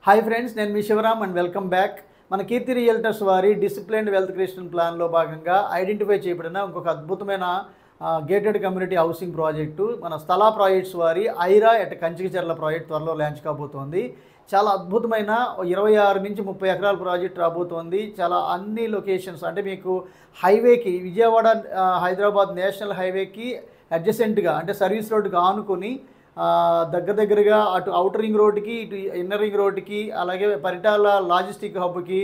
Hi friends, నేను మీ Shivaram and welcome back. మన కీర్తి realtors వారి డిసిప్లైన్డ్ వెల్త్ క్రియేషన్ ప్లాన్లో భాగంగా ఐడెంటిఫై చేయబడిన ఇంకొక అద్భుతమైన గేటెడ్ కమ్యూనిటీ హౌసింగ్ ప్రాజెక్టు మన స్థలా ప్రాజెక్ట్స్ వారి ఐరా ఎట్ కంచికచర్ల ప్రాజెక్ట్ త్వరలో లాంచ్ కాబోతోంది. చాలా అద్భుతమైన 26 నుంచి 30 ఎకరాల ప్రాజెక్ట్ రాబోతోంది. చాలా అన్ని లొకేషన్స్ అంటే మీకు హైవేకి విజయవాడ హైదరాబాద్ నేషనల్ హైవేకి అడ్జసెంట్గా అంటే సర్వీస్ రోడ్డుకి ఆనుకొని దగ్గరగా అటు అవుటర్ రింగ్ రోడ్డుకి ఇటు ఇన్నర్ రింగ్ రోడ్డుకి అలాగే పరిటాల లాజిస్టిక్ హబ్కి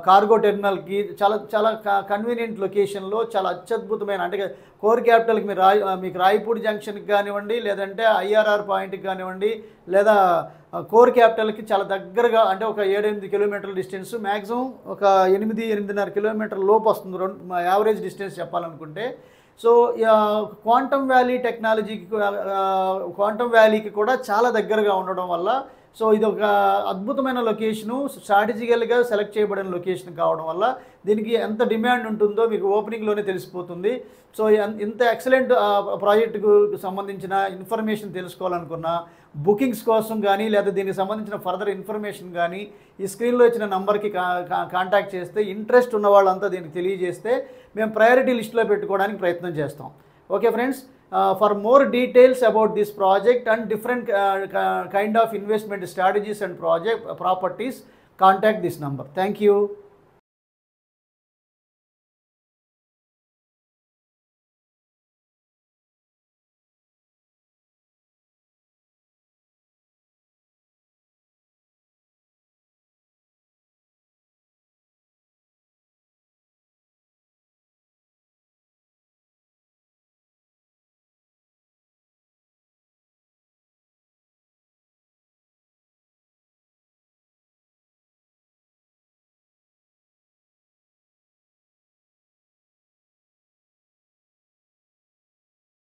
కార్గో టెర్మినల్కి చాలా కన్వీనియంట్ లొకేషన్లో చాలా అత్యద్భుతమైన అంటే కోర్ క్యాపిటల్కి మీకు రాయపూడి జంక్షన్కి కానివ్వండి, లేదంటే ఐఆర్ఆర్ పాయింట్కి కానివ్వండి, లేదా కోర్ క్యాపిటల్కి చాలా దగ్గరగా అంటే ఒక 7-8 కిలోమీటర్ల డిస్టెన్స్, మ్యాక్సిమం ఒక 8-8.5 కిలోమీటర్ల లోపు వస్తుంది యావరేజ్ డిస్టెన్స్ చెప్పాలనుకుంటే. సో క్వాంటమ్ వ్యాలీకి కూడా చాలా దగ్గరగా ఉండడం వల్ల సో ఇది ఒక అద్భుతమైన లొకేషను, స్ట్రాటజికల్గా సెలెక్ట్ చేయబడిన లొకేషన్ కావడం వల్ల దీనికి ఎంత డిమాండ్ ఉంటుందో మీకు ఓపెనింగ్లోనే తెలిసిపోతుంది. సో ఇంత ఎక్సలెంట్ ప్రాజెక్టుకు సంబంధించిన ఇన్ఫర్మేషన్ తెలుసుకోవాలనుకున్నా, బుకింగ్స్ కోసం కానీ లేదా దీనికి సంబంధించిన ఫర్దర్ ఇన్ఫర్మేషన్ కానీ ఈ స్క్రీన్లో ఇచ్చిన నంబర్కి కాంటాక్ట్ చేస్తే, ఇంట్రెస్ట్ ఉన్న వాళ్ళంతా దీనికి తెలియజేస్తే మేము ప్రయారిటీ లిస్ట్లో పెట్టుకోవడానికి ప్రయత్నం చేస్తాం. Okay friends, for more details about this project and different kind of investment strategies and properties, contact this number. Thank you.